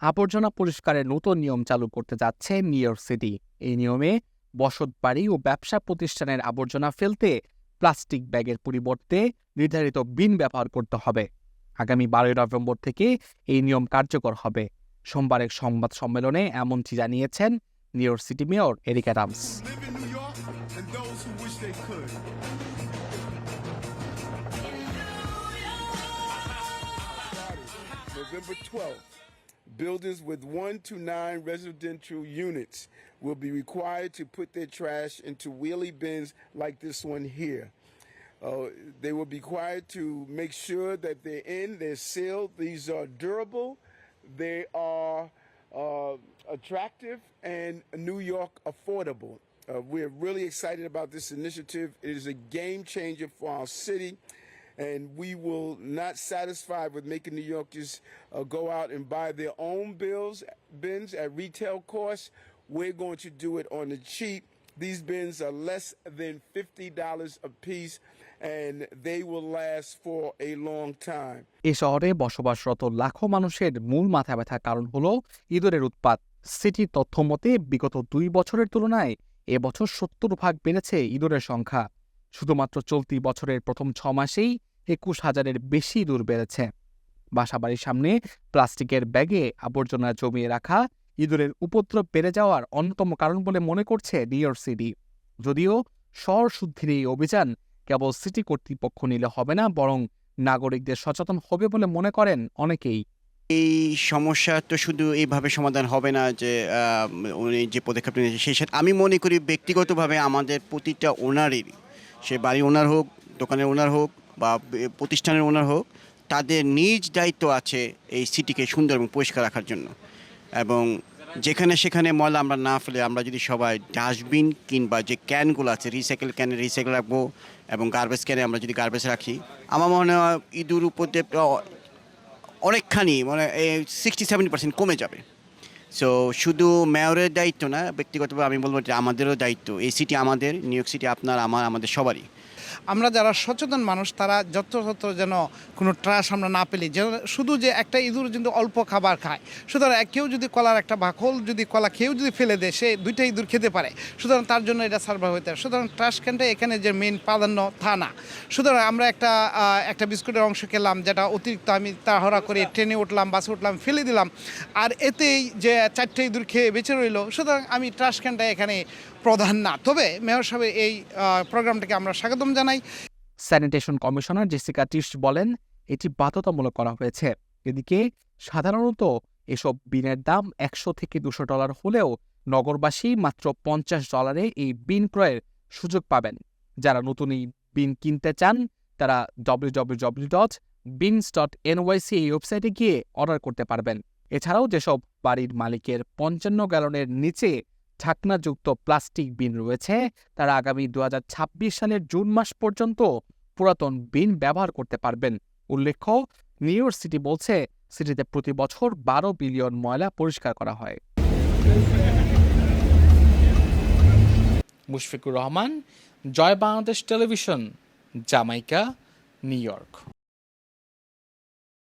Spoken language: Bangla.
আবর্জনা পরিষ্কারের নতুন নিয়ম চালু করতে যাচ্ছে নিউ ইয়র্ক সিটি। এই নিয়মে বসতবাড়ি ও ব্যবসা প্রতিষ্ঠানের আবর্জনা ফেলতে প্লাস্টিক ব্যাগের পরিবর্তে নির্ধারিত বিন ব্যবহার করতে হবে। আগামী 12 নভেম্বর থেকে এই নিয়ম কার্যকর হবে। সোমবার এক সংবাদ সম্মেলনে এমনটি জানিয়েছেন new York city mayor Eric Adams. November 12th, buildings with 1 to 9 residential units will be required to put their trash into wheelie bins like this one here. They will be required to make sure that they're sealed. These are durable, they are attractive, and New York affordable. We're really excited about this initiative. It is a game changer for our city. And we will not satisfied with making New Yorkers go out and buy their own bins at retail cost. We're going to do it on the cheap. These bins are less than $50 a piece, and they will last for a long time. এই শহরে বসবাসরত লাখো মানুষের মূল মাথা ব্যথার কারণ হলো ইঁদুরের উৎপাত। সিটির তথ্য মতে বিগত 2 বছরের তুলনায় এবছর 70 ভাগ বেড়েছে ইঁদুরের সংখ্যা। শুধুমাত্র চলতি বছরের প্রথম 6 মাসেই 21,000-এর বেশি ইঁদুর বেড়েছে। বাসাবাড়ির সামনে প্লাস্টিকের ব্যাগে আবর্জনা জমিয়ে রাখা ইঁদুরের উপদ্রব বেড়ে যাওয়ার অন্যতম কারণ বলে মনে করছে নিউ ইয়র্ক সিটি। যদিও শহর শুদ্ধির এই অভিযান কেবল সিটি কর্তৃপক্ষ নিলে হবে না, বরং নাগরিকদের সচেতন হবে বলে মনে করেন অনেকেই। এই সমস্যা তো শুধু এইভাবে সমাধান হবে না যে উনি যে পদক্ষেপ নিয়েছে সেই সাথে আমি মনে করি ব্যক্তিগতভাবে আমাদের প্রতিটা ওনারই, সে বাড়ির ওনার হোক, দোকানের ওনার হোক বা প্রতিষ্ঠানের ওনার হোক, তাদের নিজ দায়িত্ব আছে এই সিটিকে সুন্দর এবং পরিষ্কার রাখার জন্য। এবং যেখানে সেখানে ময়লা আমরা না ফেলে আমরা যদি সবাই ডাস্টবিন কিংবা যে ক্যানগুলো আছে রিসাইকেল ক্যানে রিসাইকেল রাখবো এবং গার্বেজ ক্যানে আমরা যদি গার্বেজ রাখি, আমার মনে হয় ইঁদুর উপদ্রব অনেকখানি মানে 60-70% কমে যাবে। সো শুধু মেয়রের দায়িত্ব না, ব্যক্তিগতভাবে আমি বলবো যে আমাদেরও দায়িত্ব। এই সিটি আমাদের, নিউ ইয়র্ক সিটি আপনার, আমাদের সবারই। আমরা যারা সচেতন মানুষ তারা যত্রতত্র যেন কোনো ট্রাশ আমরা না পেলি, যেন শুধু যে একটা ইঁদুর কিন্তু অল্প খাবার খায়, সুতরাং কেউ যদি কলার একটা বাকল যদি কলা খেয়েও যদি ফেলে দেয় সে 2টা ইঁদুর খেতে পারে, সুতরাং তার জন্য এটা সার্ভার হতে হয়। সুতরাং ট্রাশ ক্যানটা এখানে যে মেইন প্রাধান্য তা না। সুতরাং আমরা একটা বিস্কুটের অংশ খেলাম যেটা অতিরিক্ত আমি তাড়াহুড়া করে ট্রেনে উঠলাম, বাসে উঠলাম, ফেলে দিলাম, আর এতেই যে 4টে ইঁদুর খেয়ে বেঁচে রইল। সুতরাং আমি ট্রাশ ক্যানটা এখানে প্রধান না। তবে মেয়র সাহেবের এই প্রোগ্রামটাকে আমরা স্বাগতম জানাই। স্যানিটেশন কমিশনার জেসিকা টিশ বলেন এটি বাধ্যতামূলক করা হয়েছে। এদিকে সাধারণত এসব বিনের দাম $100 থেকে $200 হলেও নগরবাসী মাত্র $50 এই বিন ক্রয়ের সুযোগ পাবেন। যারা নতুন এই বিন কিনতে চান তারা www.bins.nyc এই ওয়েবসাইটে গিয়ে অর্ডার করতে পারবেন। এছাড়াও যেসব বাড়ির মালিকের 55 গ্যালনের নিচে ঢাকনাযুক্ত প্লাস্টিক বিন রয়েছে তারা আগামী 2026 সালের জুন মাস পর্যন্ত পুরাতন বিন ব্যবহার করতে পারবেন। উল্লেখ্য, নিউ ইয়র্ক সিটি বলছে সিটিতে প্রতি বছর 12 বিলিয়ন ময়লা পরিষ্কার করা হয়। Mushfiqur Rahman, Joy Bangladesh television, Jamaica, New York.